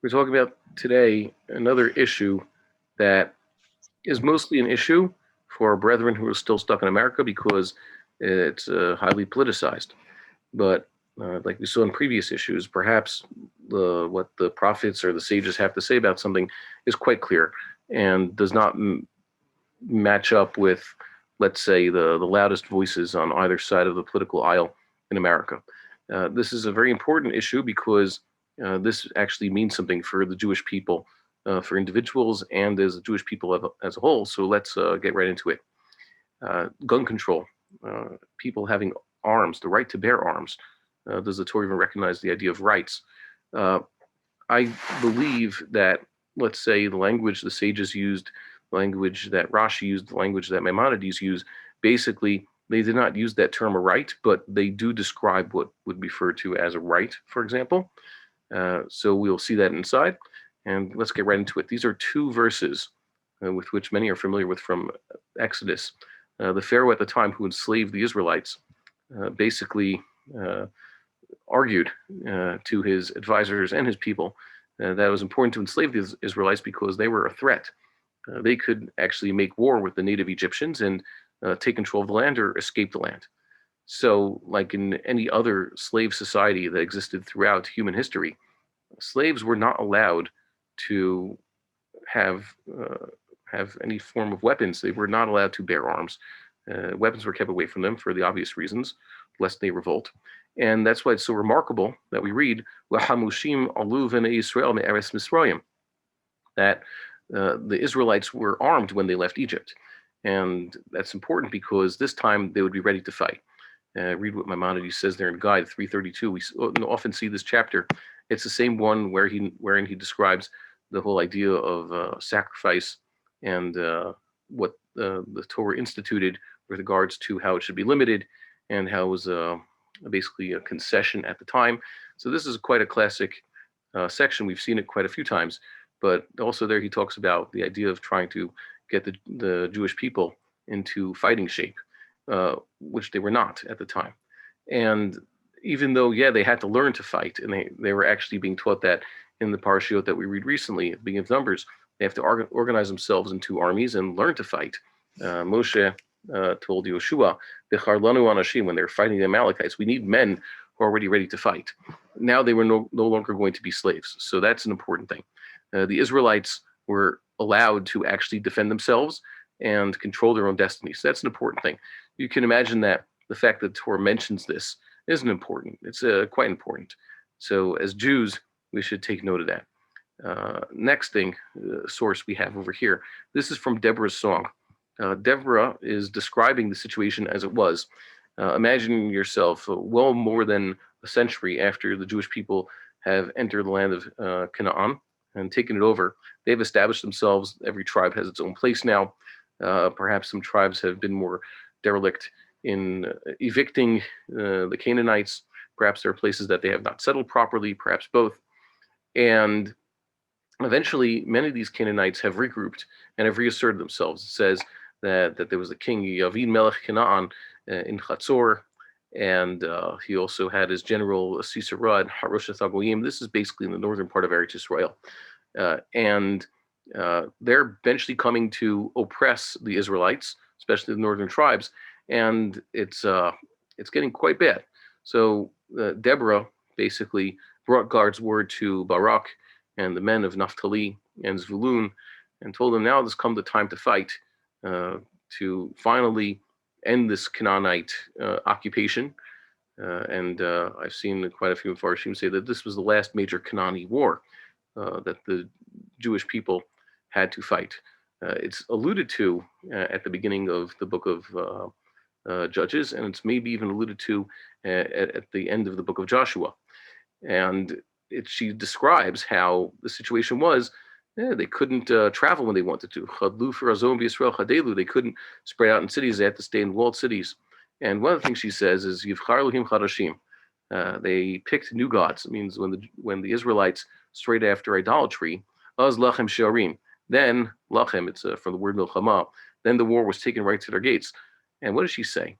We're talking about today another issue that is mostly an issue for our brethren who are still stuck in America because it's highly politicized. But like we saw in previous issues, perhaps what the prophets or the sages have to say about something is quite clear and does not match up with, let's say, the loudest voices on either side of the political aisle in America. This is a very important issue because this actually means something for the Jewish people, for individuals, and as the Jewish people as a whole. So let's get right into it. Gun control, people having arms, the right to bear arms. Does the Torah even recognize the idea of rights? Uh, I believe that, let's say, the language the sages used, the language that Rashi used, the language that Maimonides used, basically, they did not use that term a right, but they do describe what would be referred to as a right, for example. So we'll see that inside. And let's get right into it. These are two verses with which many are familiar with from Exodus. The Pharaoh at the time who enslaved the Israelites basically argued to his advisors and his people that it was important to enslave the Israelites because they were a threat. They could actually make war with the native Egyptians and take control of the land or escape the land. So, like in any other slave society that existed throughout human history, slaves were not allowed to have have any form of weapons. They were not allowed to bear arms. Weapons were kept away from them for the obvious reasons, lest they revolt. And that's why it's so remarkable that we read "Lahamushim alu v'nei Yisrael me'eretz Misrayim," that the Israelites were armed when they left Egypt, and that's important because this time they would be ready to fight. Read what Maimonides says there in Guide 332. We often see this chapter. It's the same one wherein he describes the whole idea of sacrifice and what the Torah instituted with regards to how it should be limited and how it was basically a concession at the time. So this is quite a classic section. We've seen it quite a few times, but also there he talks about the idea of trying to get the Jewish people into fighting shape, which they were not at the time. And even though, yeah, they had to learn to fight, and they were actually being taught that in the parashiot that we read recently at the beginning of Numbers, they have to organize themselves into armies and learn to fight. Moshe told Yoshua, when they were fighting the Amalekites, we need men who are already ready to fight. Now they were no longer going to be slaves. So that's an important thing. The Israelites were allowed to actually defend themselves and control their own destiny. So that's an important thing. You can imagine that the fact that Torah mentions this isn't important. It's quite important. So as Jews, we should take note of that. Next thing, source we have over here. This is from Deborah's song. Deborah is describing the situation as it was. Imagine yourself well more than a century after the Jewish people have entered the land of Canaan and taken it over. They've established themselves. Every tribe has its own place now. Perhaps some tribes have been more derelict in evicting the Canaanites. Perhaps there are places that they have not settled properly, perhaps both. And eventually, many of these Canaanites have regrouped and have reasserted themselves. It says that there was a king, Yavin Melech Canaan, in Chatzor, and he also had his general Sisera and Haroshet Hagoyim. This is basically in the northern part of Eretz Israel. And they're eventually coming to oppress the Israelites, especially the northern tribes, and it's getting quite bad. So Deborah basically brought God's word to Barak and the men of Naphtali and Zvulun, and told them now has come the time to fight, to finally end this Canaanite occupation. And I've seen quite a few Farshim say that this was the last major Canaanite war that the Jewish people had to fight. It's alluded to at the beginning of the book of Judges, and it's maybe even alluded to at the end of the book of Joshua. And she describes how the situation was. They couldn't travel when they wanted to. They couldn't spread out in cities. They had to stay in walled cities. And one of the things she says is, they picked new gods. It means when the Israelites strayed after idolatry, then lachem, it's from the word milchama, then the war was taken right to their gates. And what does she say?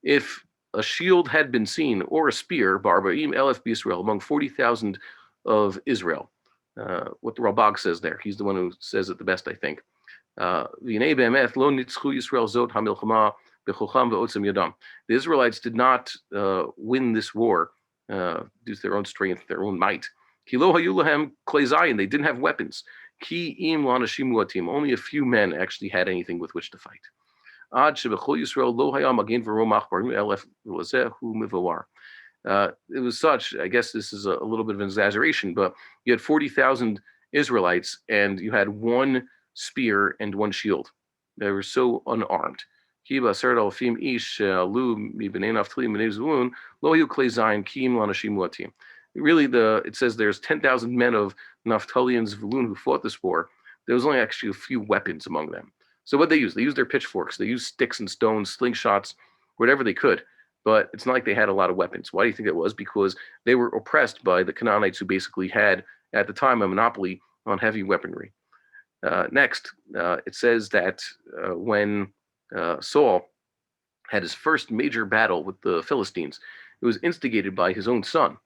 If a shield had been seen, or a spear, Bar-Hayim elef b'Yisrael, among 40,000 of Israel. What the Ralbag says there. He's the one who says it the best, I think. The Israelites did not win this war due to their own strength, their own might. They didn't have weapons. Only a few men actually had anything with which to fight. It was such, I guess this is a little bit of an exaggeration, but you had 40,000 Israelites and you had one spear and one shield. They were so unarmed. Really, it says there's 10,000 men of Naphtali and Zvulun who fought this war. There was only actually a few weapons among them. So what they used? They used their pitchforks. They used sticks and stones, slingshots, whatever they could. But it's not like they had a lot of weapons. Why do you think it was? Because they were oppressed by the Canaanites, who basically had, at the time, a monopoly on heavy weaponry. Next, it says that when Saul had his first major battle with the Philistines, it was instigated by his own son.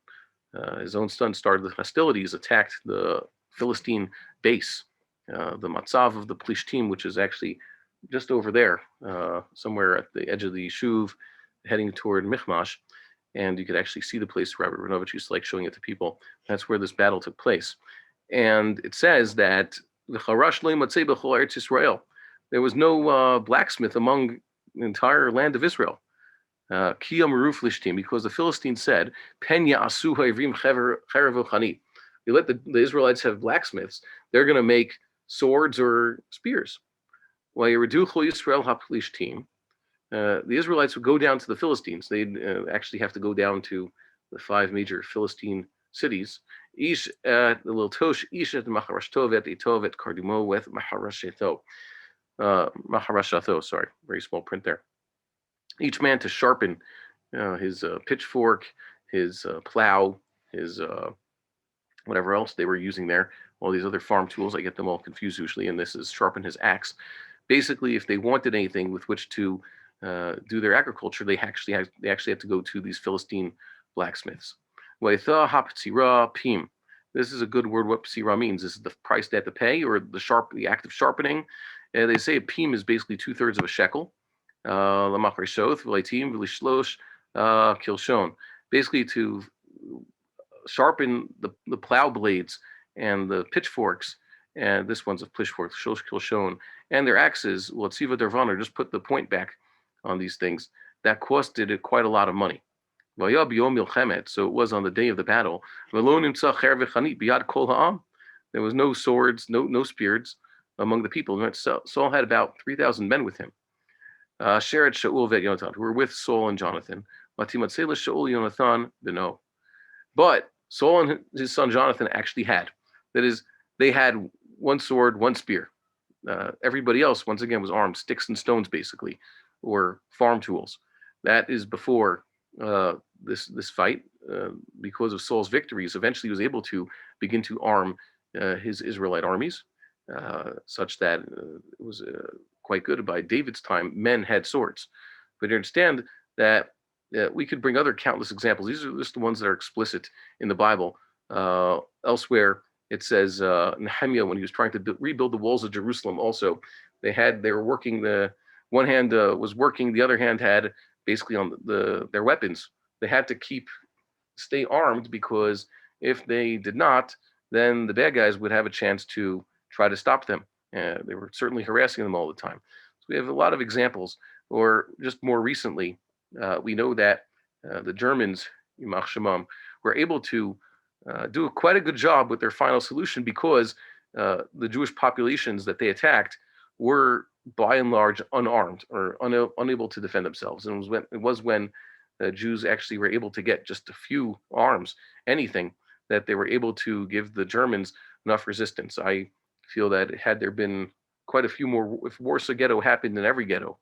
His own son started the hostilities, attacked the Philistine base, the Matzav of the Plishtim, which is actually just over there, somewhere at the edge of the Shuv, heading toward Michmash, and you could actually see the place. Robert Rabinovich used to like showing it to people. That's where this battle took place. And it says that there was no blacksmith among the entire land of Israel. Because the Philistines said, you let the Israelites have blacksmiths, they're going to make swords or spears. The Israelites would go down to the Philistines. They'd actually have to go down to the 5 major Philistine cities. Ish at the little Tosh, Ish at Maharashtovet, Itovet, Kardimo, with Maharashatho, sorry, very small print there. Each man to sharpen his pitchfork, his plow, his whatever else they were using there. All these other farm tools, I get them all confused usually, and this is sharpen his axe. Basically, if they wanted anything with which to do their agriculture, they actually had to go to these Philistine blacksmiths. This is a good word. What psira means. This is the price they have to pay, or the act of sharpening. They say a pim is basically 2/3 of a shekel. Basically, to sharpen the plow blades and the pitchforks, and this one's a pitchfork, kilshon, and their axes. Well, tziva dervaner, just put the point back on these things. That costed it quite a lot of money. So it was on the day of the battle. There was no swords, no spears among the people. Saul had about 3,000 men with him. Sheret Shaul vet Yonatan, who were with Saul and Jonathan. But Saul and his son Jonathan actually had. That is, they had one sword, one spear. Everybody else, once again, was armed, sticks and stones, basically, or farm tools. That is before this fight. Because of Saul's victories, eventually he was able to begin to arm his Israelite armies, such that it was quite good. By David's time, men had swords. But you understand that we could bring other countless examples. These are just the ones that are explicit in the Bible. Elsewhere, it says Nehemiah, when he was trying to rebuild the walls of Jerusalem, also they were working. The one hand was working, the other hand had basically on their weapons. They had to stay armed, because if they did not, then the bad guys would have a chance to try to stop them. They were certainly harassing them all the time. So we have a lot of examples. Or just more recently, we know that the Germans, Yimach Shemam, were able to do quite a good job with their final solution, because the Jewish populations that they attacked were by and large unarmed, or unable to defend themselves. And it was when Jews actually were able to get just a few arms, anything, that they were able to give the Germans enough resistance. I feel that had there been quite a few more, if Warsaw Ghetto happened in every ghetto,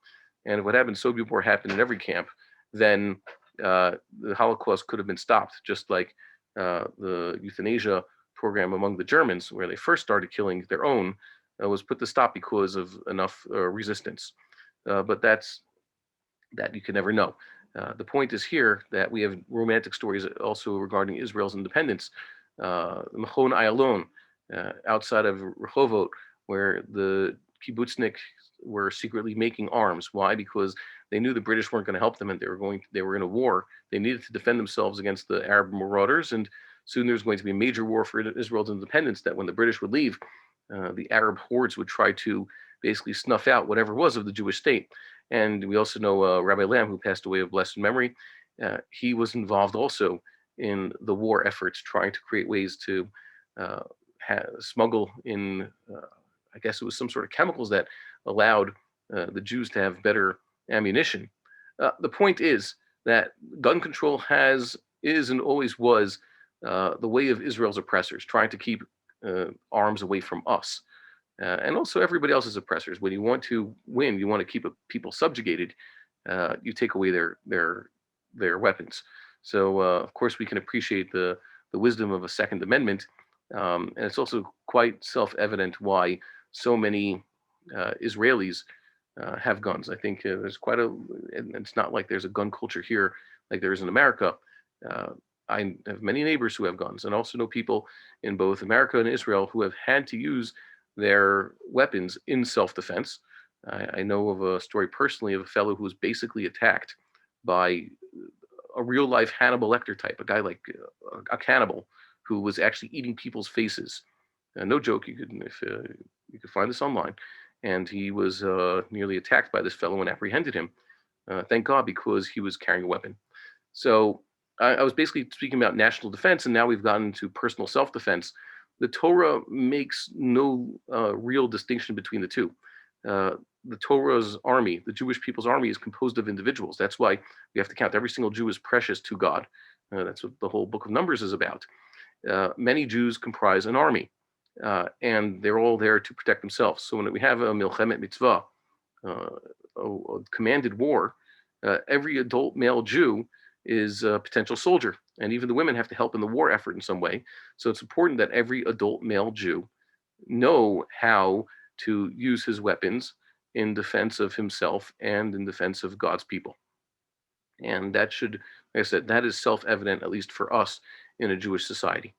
and if what happened in Soviet War happened in every camp, then the Holocaust could have been stopped, just like the euthanasia program among the Germans, where they first started killing their own, was put to stop because of enough resistance. But that you can never know. The point is here that we have romantic stories also regarding Israel's independence. Machon Ayalon, outside of Rehovot, where the kibbutznik were secretly making arms. Why? Because they knew the British weren't going to help them, and they were in a war. They needed to defend themselves against the Arab marauders, and soon there was going to be a major war for Israel's independence. That when the British would leave, the Arab hordes would try to basically snuff out whatever was of the Jewish state. And we also know Rabbi Lamb, who passed away of blessed memory. He was involved also in the war efforts, trying to create ways to uh, smuggle in, I guess it was some sort of chemicals that allowed the Jews to have better ammunition. The point is that gun control is and always was the way of Israel's oppressors, trying to keep arms away from us. And also everybody else's oppressors. When you want to win, you want to keep people subjugated. You take away their weapons. So of course we can appreciate the wisdom of a Second Amendment, and it's also quite self-evident why so many Israelis have guns. I think there's quite a. And it's not like there's a gun culture here like there is in America. Uh, I have many neighbors who have guns, and also know people in both America and Israel who have had to use their weapons in self-defense. I know of a story personally of a fellow who was basically attacked by a real life Hannibal Lecter type, a guy like a cannibal who was actually eating people's faces. No joke, you could find this online. And he was nearly attacked by this fellow and apprehended him. Thank God, because he was carrying a weapon. So I was basically speaking about national defense, and now we've gotten into personal self-defense. The Torah makes no real distinction between the two. The Torah's army, the Jewish people's army, is composed of individuals. That's why we have to count every single Jew as precious to God. That's what the whole book of Numbers is about. Many Jews comprise an army, and they're all there to protect themselves. So when we have a milchemet mitzvah, a commanded war, every adult male Jew is a potential soldier, and even the women have to help in the war effort in some way. So it's important that every adult male Jew know how to use his weapons in defense of himself and in defense of God's people. And that should, like I said, that is self-evident, at least for us in a Jewish society.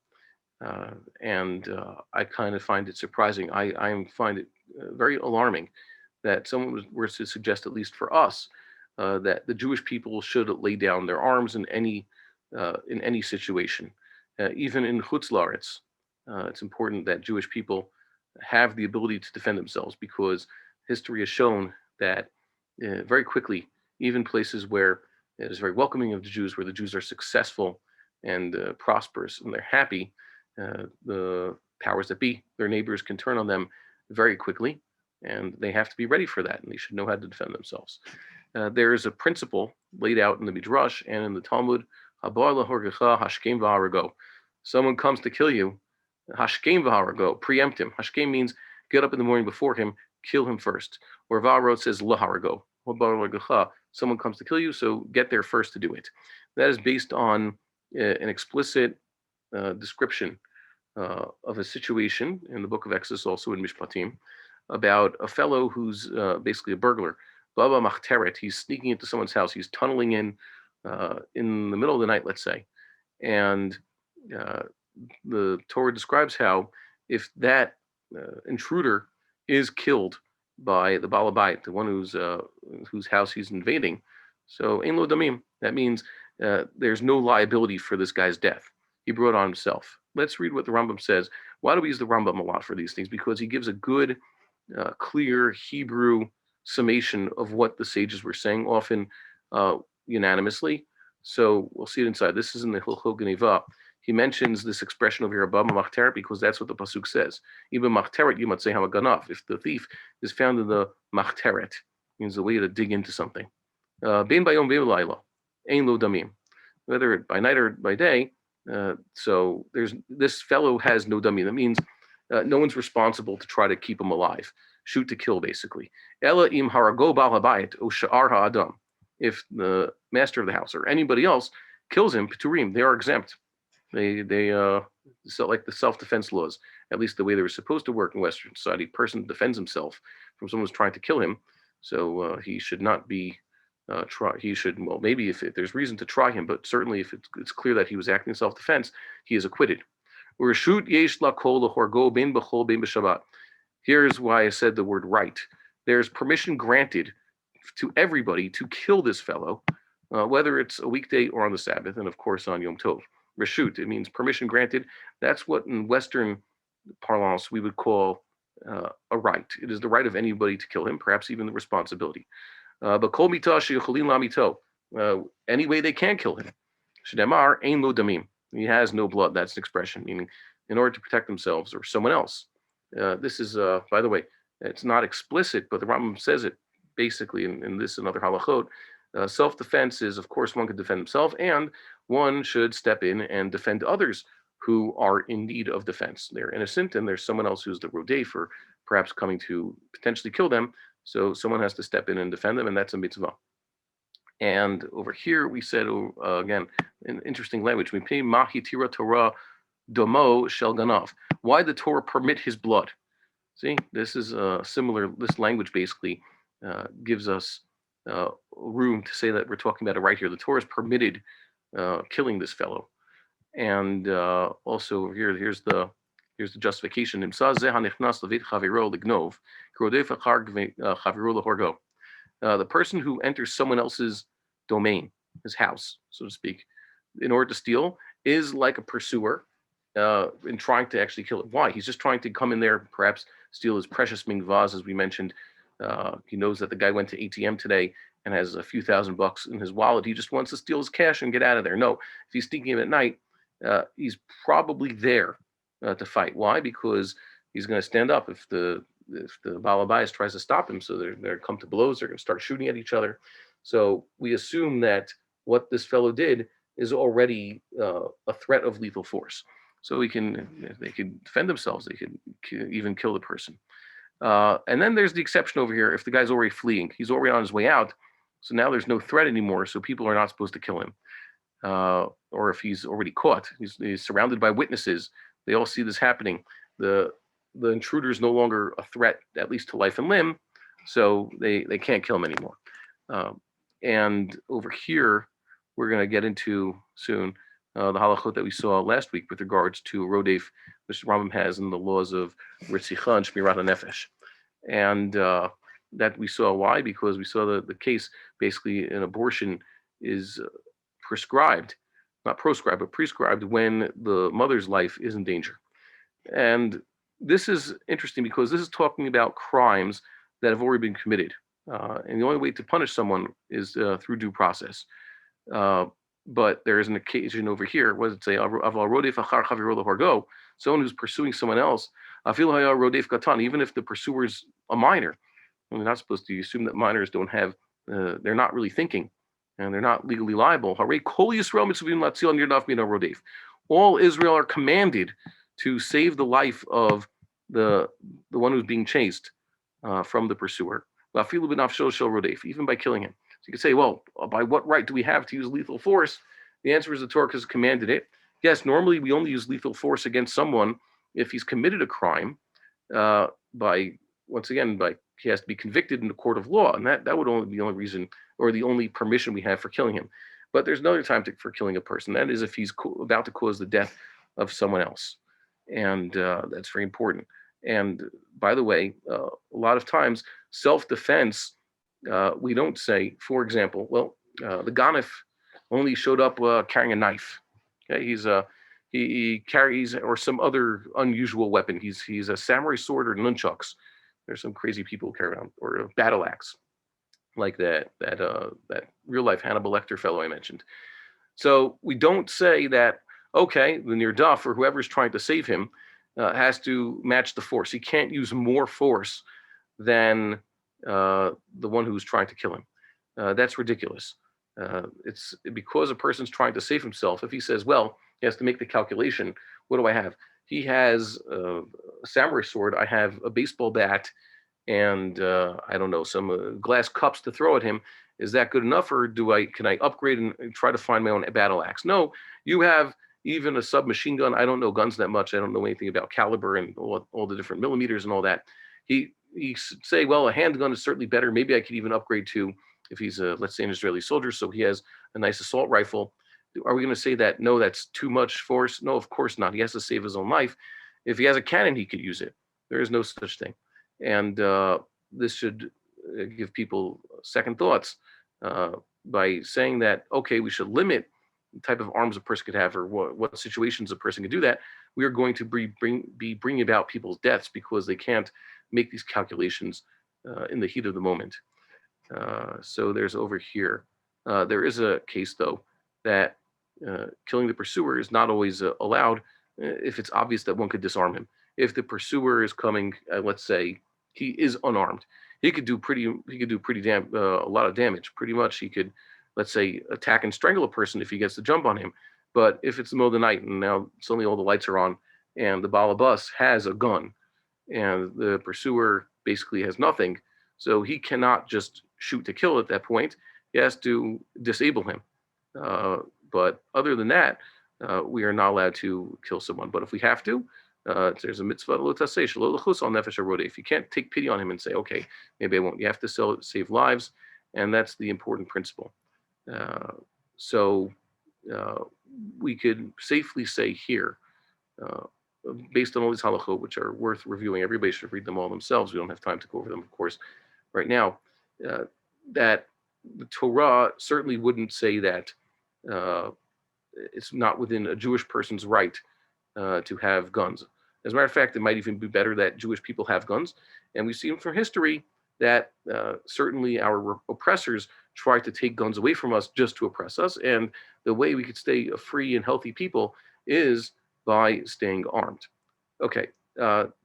And I kind of find it surprising. I find it very alarming that someone were to suggest, at least for us, that the Jewish people should lay down their arms in any situation, even in Chutz La'aretz. It's important that Jewish people have the ability to defend themselves, because history has shown that very quickly, even places where it is very welcoming of the Jews, where the Jews are successful and prosperous and they're happy, the powers that be, their neighbors, can turn on them very quickly, and they have to be ready for that, and they should know how to defend themselves. There is a principle laid out in the Midrash and in the Talmud: Habar lahorgecha hashkem v'harago. Someone comes to kill you, hashkem v'harago, preempt him. Hashkem means get up in the morning before him, kill him first. Or v'harot says laharago. Someone comes to kill you, so get there first to do it. That is based on an explicit description of a situation in the book of Exodus, also in Mishpatim, about a fellow who's basically a burglar. Baba Machteret, he's sneaking into someone's house. He's tunneling in the middle of the night, let's say. And the Torah describes how if that intruder is killed by the Balabait, the one whose house he's invading, so ein lo damim, that means there's no liability for this guy's death. He brought on himself. Let's read what the Rambam says. Why do we use the Rambam a lot for these things? Because he gives a good, clear Hebrew summation of what the sages were saying, often unanimously. So we'll see it inside. This is in the Hilchot Geneva. He mentions this expression over here, Abba Machteret, because that's what the pasuk says. Even Machteret, you might say, Hamaganav. If the thief is found in the Machteret, means the way to dig into something. Bein bayom bein layla, ein lo damim. Whether by night or by day. So there's this fellow has no damim. That means no one's responsible to try to keep him alive. Shoot to kill, basically. Ela im harago bal habayit o sha'ar ha'adam. If the master of the house or anybody else kills him, piturim, they are exempt. They so like the self-defense laws, at least the way they were supposed to work in Western society. A person defends himself from someone who's trying to kill him, so he should not be try. He should, well, maybe if there's reason to try him, but certainly if it's clear that he was acting in self-defense, he is acquitted. Here's why I said the word right. There's permission granted to everybody to kill this fellow, whether it's a weekday or on the Sabbath, and of course on Yom Tov. Reshut, it means permission granted. That's what in Western parlance we would call a right. It is the right of anybody to kill him, perhaps even the responsibility. But kol mita sheyocholin lamito, any way they can kill him. Shedemar ein lo damim. He has no blood. That's an expression, meaning in order to protect themselves or someone else. This is, by the way, it's not explicit, but the Rambam says it basically in this and other halachot. Self-defense is, of course, one could defend himself, and one should step in and defend others who are in need of defense. They're innocent, and there's someone else who's the rodei for perhaps coming to potentially kill them. So someone has to step in and defend them, and that's a mitzvah. And over here we said, again, in interesting language, we pay mahi tira Torah domo shel ganav. Why the Torah permit his blood? See, this is similar. This language basically gives us room to say that we're talking about it right here. The Torah has permitted killing this fellow, and also here's the justification. The person who enters someone else's domain, his house, so to speak, in order to steal, is like a pursuer in trying to actually kill him. Why? He's just trying to come in there, perhaps steal his precious mingvaz, as we mentioned. He knows that the guy went to ATM today and has a few $1,000 in his wallet. He just wants to steal his cash and get out of there. No, if he's sneaking in at night, he's probably there to fight. Why? Because he's going to stand up if the Balabayas tries to stop him. So they're come to blows. They're going to start shooting at each other. So we assume that what this fellow did is already a threat of lethal force. So they can defend themselves. They can even kill the person. And then there's the exception over here. If the guy's already fleeing, he's already on his way out. So now there's no threat anymore. So people are not supposed to kill him. Or if he's already caught, he's surrounded by witnesses. They all see this happening. The intruder is no longer a threat, at least to life and limb. So they can't kill him anymore. And over here, we're going to get into soon the halachot that we saw last week with regards to rodef, which Rambam has in the laws of Ritzicha and Shmirat HaNefesh. And that we saw why? Because we saw the case, basically an abortion is prescribed, not proscribed, but prescribed when the mother's life is in danger. And this is interesting because this is talking about crimes that have already been committed. And the only way to punish someone is through due process. But there is an occasion over here. What does it say? Someone who's pursuing someone else, even if the pursuer is a minor. And they're not supposed to assume that minors don't have, they're not really thinking, and they're not legally liable. All Israel are commanded to save the life of the one who's being chased from the pursuer, even by killing him. So you could say, well, by what right do we have to use lethal force? The answer is the Torah has commanded it. Yes, normally we only use lethal force against someone if he's committed a crime by he has to be convicted in the court of law, and that would only be the only reason or the only permission we have for killing him. But there's another time for killing a person. That is if he's about to cause the death of someone else, and that's very important. And by the way, a lot of times self-defense, we don't say, for example, well, the Ganef only showed up carrying a knife. Okay, he carries or some other unusual weapon. He's a samurai sword or nunchucks. There's some crazy people who carry around, or a battle axe, like that real life Hannibal Lecter fellow I mentioned. So we don't say that, okay, the Nirdaf or whoever's trying to save him has to match the force. He can't use more force than the one who's trying to kill him. That's ridiculous. It's because a person's trying to save himself. If he says, well, he has to make the calculation. What do I have? He has a samurai sword. I have a baseball bat and I don't know, some glass cups to throw at him. Is that good enough, or can I upgrade and try to find my own battle axe? No, you have even a submachine gun. I don't know guns that much. I don't know anything about caliber and all the different millimeters and all that. He say, well, a handgun is certainly better. Maybe I could even upgrade to if he's let's say an Israeli soldier, so he has a nice assault rifle. Are we going to say that no, that's too much force? No, of course not. He has to save his own life. If he has a cannon, he could use it. There is no such thing, and this should give people second thoughts by saying that okay, we should limit the type of arms a person could have, or what situations a person could do that. We are going to be bringing about people's deaths because they can't make these calculations in the heat of the moment. So there's over here. There is a case though that killing the pursuer is not always allowed if it's obvious that one could disarm him. If the pursuer is coming, let's say he is unarmed, he could do a lot of damage. Pretty much, he could, let's say, attack and strangle a person if he gets the jump on him. But if it's the middle of the night and now suddenly all the lights are on and the balabus has a gun and the pursuer basically has nothing, so he cannot just shoot to kill at that point. He has to disable him. But other than that, we are not allowed to kill someone. But if we have to, there's a mitzvah lo taseh shelo l'chus al nefesh harodeh. If you can't take pity on him and say, okay, maybe I won't. You have to save lives, and that's the important principle. So we could safely say here, based on all these halachot, which are worth reviewing, everybody should read them all themselves. We don't have time to go over them, of course, right now. That the Torah certainly wouldn't say that it's not within a Jewish person's right to have guns. As a matter of fact, it might even be better that Jewish people have guns. And we see from history that certainly our oppressors tried to take guns away from us just to oppress us. And the way we could stay a free and healthy people is by staying armed. Okay,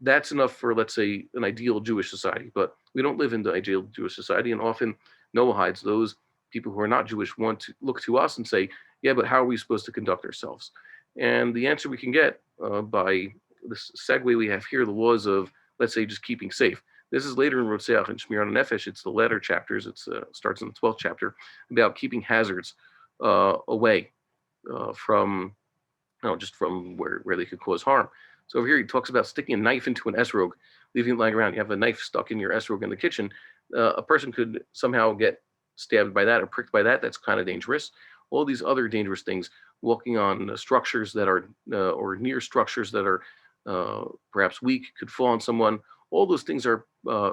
that's enough for, let's say, an ideal Jewish society. But we don't live in the ideal Jewish society. And often Noahides, those people who are not Jewish, want to look to us and say, yeah, but how are we supposed to conduct ourselves? And the answer we can get by this segue we have here, the laws of, let's say, just keeping safe. This is later in Rotzeach and Shmir Nefesh. It's the latter chapters. It starts in the 12th chapter about keeping hazards away from, just from where they could cause harm. So over here, he talks about sticking a knife into an esrog, leaving it lying around. You have a knife stuck in your esrog in the kitchen. A person could somehow get stabbed by that or pricked by that. That's kind of dangerous. All these other dangerous things, walking on structures that are, or near structures that are perhaps weak, could fall on someone. All those things are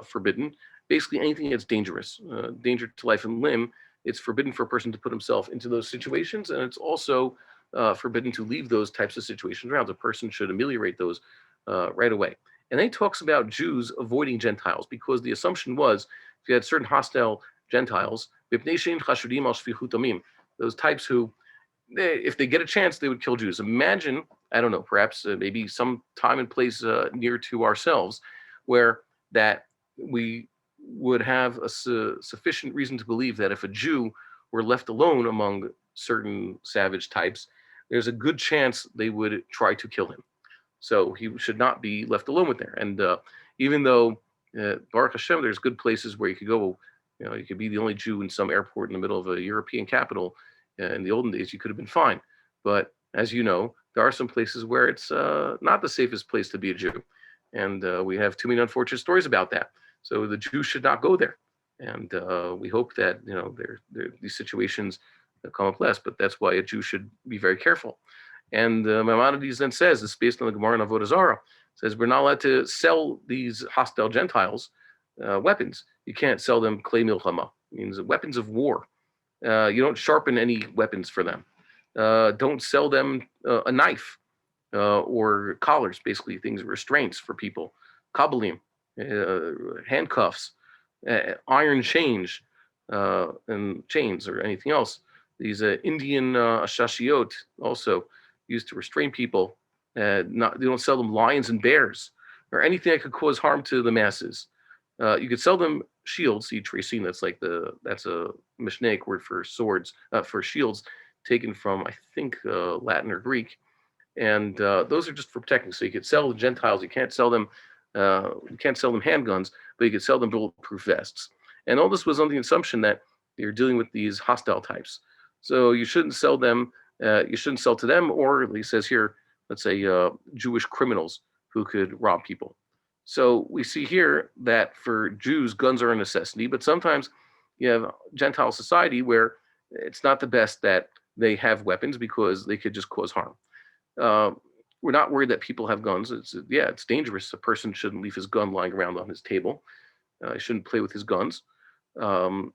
forbidden. Basically, anything that's dangerous, danger to life and limb, it's forbidden for a person to put himself into those situations. And it's also forbidden to leave those types of situations around. The person should ameliorate those right away. And then he talks about Jews avoiding Gentiles, because the assumption was if you had certain hostile Gentiles, those types who, if they get a chance, they would kill Jews. Imagine, I don't know, perhaps maybe some time and place near to ourselves where that we would have a sufficient reason to believe that if a Jew were left alone among certain savage types, there's a good chance they would try to kill him. So he should not be left alone with there. And even though, Baruch Hashem, there's good places where you could go, you could be the only Jew in some airport in the middle of a European capital. In the olden days, you could have been fine. But as you know, there are some places where it's not the safest place to be a Jew. And we have too many unfortunate stories about that. So the Jews should not go there. And we hope that, these situations come up less, but that's why a Jew should be very careful. And Maimonides then says, it's based on the Gemara in Avodah Zarah, says we're not allowed to sell these hostile Gentiles weapons. You can't sell them klei milchama, means weapons of war. You don't sharpen any weapons for them. Don't sell them a knife or collars, basically things, restraints for people, kabalim, handcuffs, iron chains, and chains or anything else. These Indian ashashiot also used to restrain people. They don't sell them lions and bears or anything that could cause harm to the masses. You could sell them shields. See, tracing, that's a Mishnaic word for swords, for shields, taken from, I think, Latin or Greek. And those are just for protecting. So you could sell the Gentiles. You can't sell them handguns, but you could sell them bulletproof vests. And all this was on the assumption that you're dealing with these hostile types. So you shouldn't sell them. You shouldn't sell to them, or he says here, let's say Jewish criminals who could rob people. So we see here that for Jews, guns are a necessity, but sometimes You have Gentile society where it's not the best that they have weapons because they could just cause harm. Uh, we're not worried that people have guns. It's dangerous. A person shouldn't leave his gun lying around on his table. He shouldn't play with his guns. Um,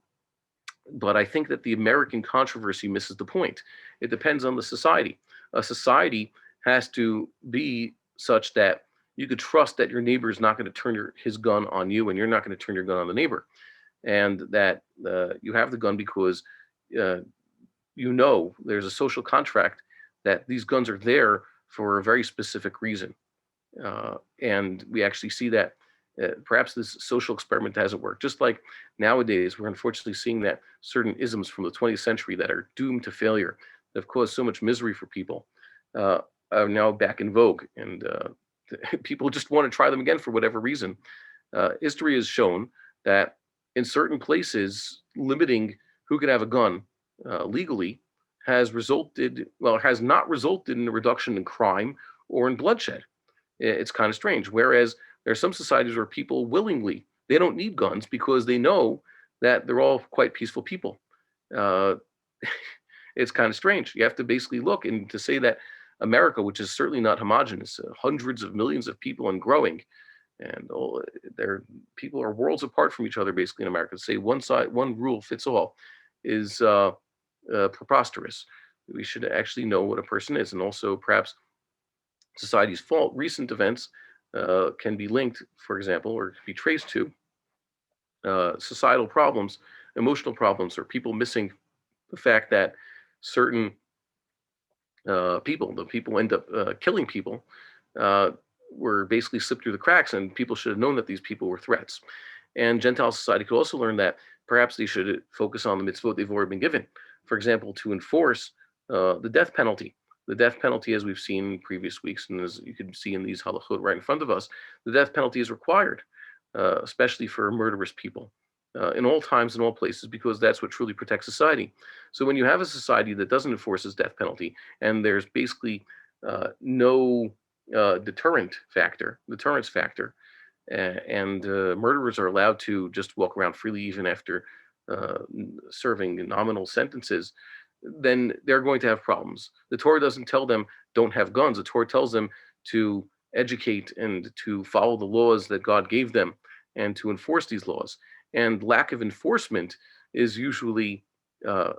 but I think that the American controversy misses the point. It depends on the society. A society has to be such that you could trust that your neighbor is not going to turn his gun on you, and you're not going to turn your gun on the neighbor, and that you have the gun because uh, there's a social contract that these guns are there for a very specific reason. And we actually see that perhaps this social experiment hasn't worked. Just like nowadays, we're unfortunately seeing that certain isms from the 20th century that are doomed to failure, that have caused so much misery for people, uh, are now back in vogue. And people just want to try them again for whatever reason. History has shown that in certain places, limiting who can have a gun legally has not resulted in a reduction in crime or in bloodshed. It's kind of strange. Whereas there are some societies where people willingly, they don't need guns because they know that they're all quite peaceful people. Uh, it's kind of strange. You have to basically look and to say that America, which is certainly not homogenous, hundreds of millions of people and growing, and all, people are worlds apart from each other basically in America. To say one rule fits all is preposterous. We should actually know what a person is, and also perhaps society's fault. Recent events can be linked, for example, or be traced to societal problems, emotional problems, or people missing the fact that certain the people end up killing people, uh, were basically slipped through the cracks, and people should have known that these people were threats. And Gentile society could also learn that perhaps they should focus on the mitzvot they've already been given. For example, to enforce the death penalty. The death penalty, as we've seen in previous weeks, and as you can see in these halachot right in front of us, the death penalty is required, especially for murderous people, in all times and all places, because that's what truly protects society. So when you have a society that doesn't enforce this death penalty, and there's basically no deterrence factor, and murderers are allowed to just walk around freely even after uh, serving nominal sentences, then they're going to have problems. The Torah doesn't tell them don't have guns. The Torah tells them to educate and to follow the laws that God gave them and to enforce these laws. And lack of enforcement is usually, uh,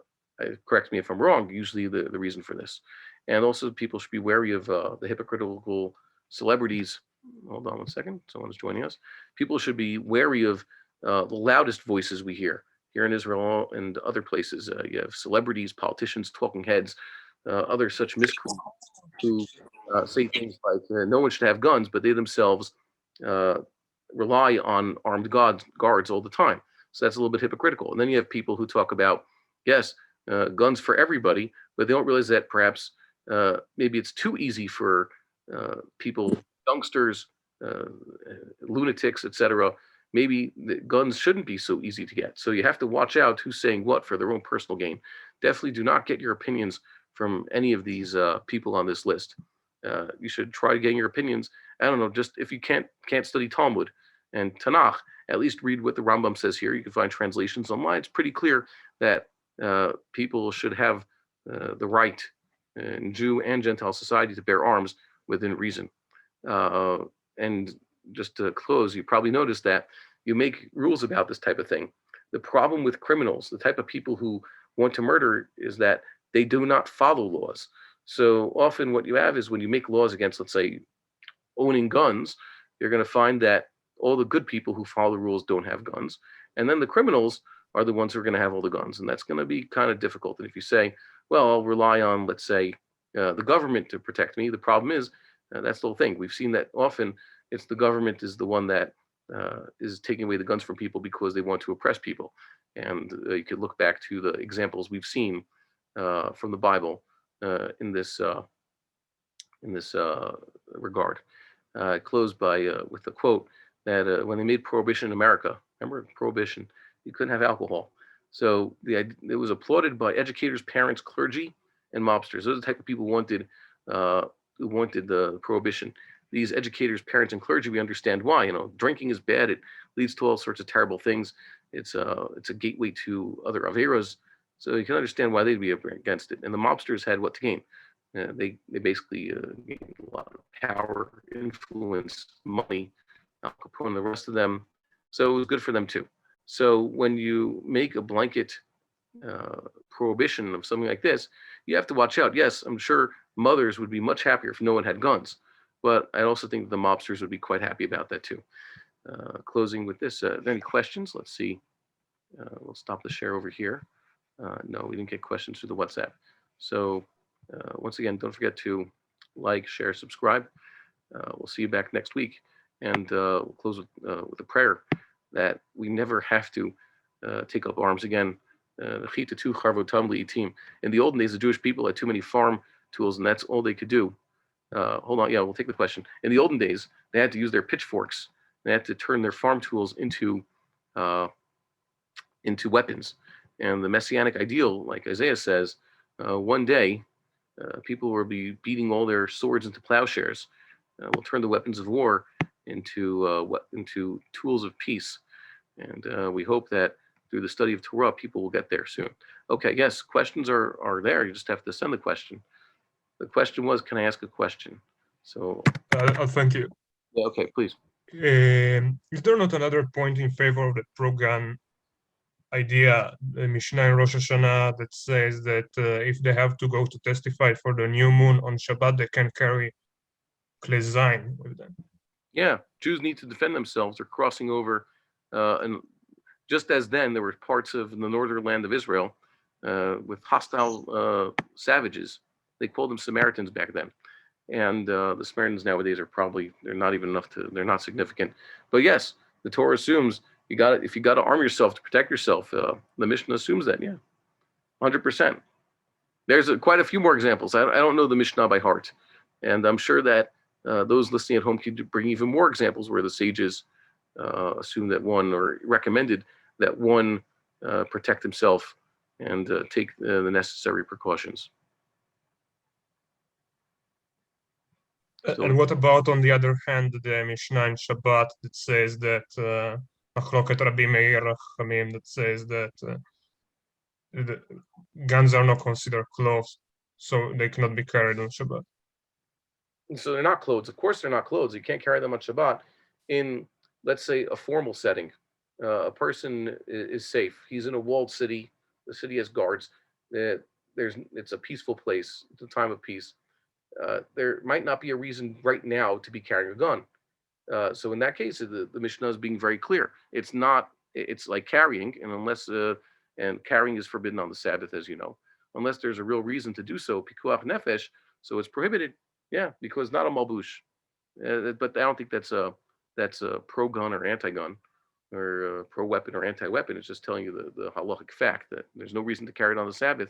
correct me if I'm wrong, usually the reason for this. And also, people should be wary of the hypocritical celebrities. Hold on one second. Someone's joining us. People should be wary of the loudest voices we hear here in Israel and other places. You have celebrities, politicians, talking heads, other such miscreants who say things like no one should have guns, but they themselves uh, rely on armed guards all the time. So that's a little bit hypocritical. And then you have people who talk about, yes, guns for everybody, but they don't realize that perhaps maybe it's too easy for people, youngsters, uh, lunatics, etc. Maybe the guns shouldn't be so easy to get. So you have to watch out who's saying what for their own personal gain. Definitely do not get your opinions from any of these people on this list. You should try getting your opinions. I don't know, just if you can't study Talmud and Tanakh, at least read what the Rambam says here. You can find translations online. It's pretty clear that people should have the right in Jew and Gentile society to bear arms within reason. Uh, and just to close, you probably noticed that you make rules about this type of thing. The problem with criminals, the type of people who want to murder, is that they do not follow laws. So often, what you have is when you make laws against, let's say, owning guns, you're going to find that all the good people who follow the rules don't have guns. And then the criminals are the ones who are going to have all the guns. And that's going to be kind of difficult. And if you say, well, I'll rely on, let's say, the government to protect me, the problem is that's the whole thing. We've seen that often it's the government is the one that is taking away the guns from people because they want to oppress people. And you could look back to the examples we've seen from the Bible in this regard. Closed by with the quote that when they made prohibition in America, remember prohibition, you couldn't have alcohol. So it was applauded by educators, parents, clergy, and mobsters. Those are the type of people who wanted the prohibition. These educators, parents, and clergy, we understand why. Drinking is bad. It leads to all sorts of terrible things. it's a gateway to other averos. So you can understand why they'd be against it. And the mobsters had what to gain. They basically gained a lot of power, influence, money. Al Capone and the rest of them. So it was good for them too. So when you make a blanket prohibition of something like this, you have to watch out. Yes, I'm sure mothers would be much happier if no one had guns, but I also think the mobsters would be quite happy about that too. Closing with this, are there any questions? Let's see. We'll stop the share over here. No, we didn't get questions through the WhatsApp. So once again, don't forget to like, share, subscribe. We'll see you back next week. And we'll close with a prayer that we never have to take up arms again. In the olden days, the Jewish people had too many farm tools, and that's all they could do. Hold on, yeah, we'll take the question. In the olden days, they had to use their pitchforks. They had to turn their farm tools into weapons. And the messianic ideal, like Isaiah says, one day people will be beating all their swords into plowshares. We'll turn the weapons of war into tools of peace. And we hope that through the study of Torah, people will get there soon. Okay, yes, questions are there. You just have to send the question. The question was, can I ask a question? So. Thank you. Yeah, okay, please. Is there not another point in favor of the pro-gun idea, the Mishnah in Rosh Hashanah, that says that if they have to go to testify for the new moon on Shabbat, they can carry Klei Zayin with them? Yeah, Jews need to defend themselves. They're crossing over, and just as then there were parts of the northern land of Israel with hostile savages. They called them Samaritans back then. And the Samaritans nowadays they're not even enough they're not significant. But yes, the Torah assumes if you got to arm yourself to protect yourself. The Mishnah assumes that, yeah, 100%. There's quite a few more examples. I don't know the Mishnah by heart. And I'm sure that those listening at home could bring even more examples where the sages assumed that one, or recommended that one protect himself and take the necessary precautions. And what about, on the other hand, the Mishnah in Shabbat that says that Machloket Rabbi Meir Rachamim, that says that the guns are not considered clothes, so they cannot be carried on Shabbat? So they're not clothes. Of course, they're not clothes. You can't carry them on Shabbat. In, let's say, a formal setting, a person is safe. He's in a walled city. The city has guards. It's a peaceful place. It's a time of peace. There might not be a reason right now to be carrying a gun. So in that case, the Mishnah is being very clear. It's like carrying, and carrying is forbidden on the Sabbath, as you know, unless there's a real reason to do so, pikuach nefesh. So it's prohibited, yeah, because not a malbush. But I don't think that's a pro-gun or anti-gun, or pro-weapon or anti-weapon. It's just telling you the halachic fact that there's no reason to carry it on the Sabbath.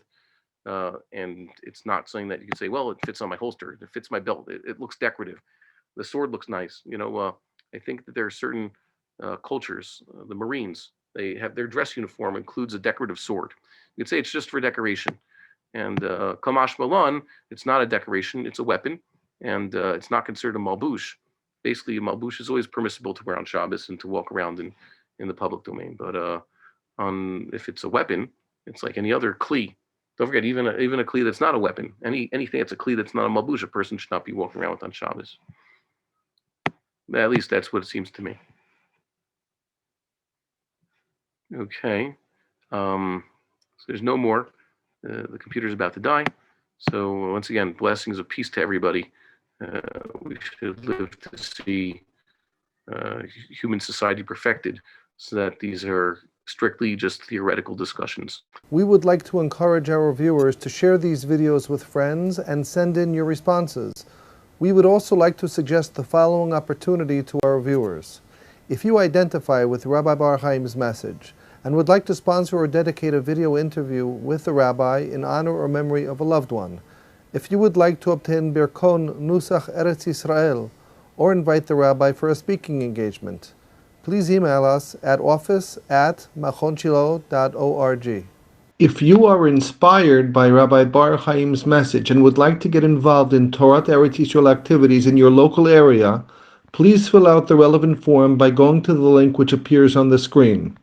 And it's not something that you can say, well, it fits on my holster, it fits my belt, it looks decorative, the sword looks nice. I think that there are certain cultures, the Marines, they have their dress uniform includes a decorative sword. You could say it's just for decoration. And Kamash Malan, it's not a decoration, it's a weapon, and it's not considered a malbush. Basically, a malbush is always permissible to wear on Shabbos and to walk around in the public domain. But if it's a weapon, it's like any other kli. Don't forget, even a kli that's not a weapon, anything that's a kli that's not a malbush, a person should not be walking around with on Shabbos. At least that's what it seems to me. Okay. So there's no more. The computer's about to die. So once again, blessings of peace to everybody. We should live to see human society perfected, so that these are strictly just theoretical discussions. We would like to encourage our viewers to share these videos with friends and send in your responses. We would also like to suggest the following opportunity to our viewers. If you identify with Rabbi Bar-Hayim's message and would like to sponsor or dedicate a video interview with the rabbi in honor or memory of a loved one, if you would like to obtain Birkon Nusach Eretz Yisrael or invite the rabbi for a speaking engagement, please email us at office@machonshilo.org. If you are inspired by Rabbi Bar-Hayim's message and would like to get involved in Torah Eretz Yisrael activities in your local area, please fill out the relevant form by going to the link which appears on the screen.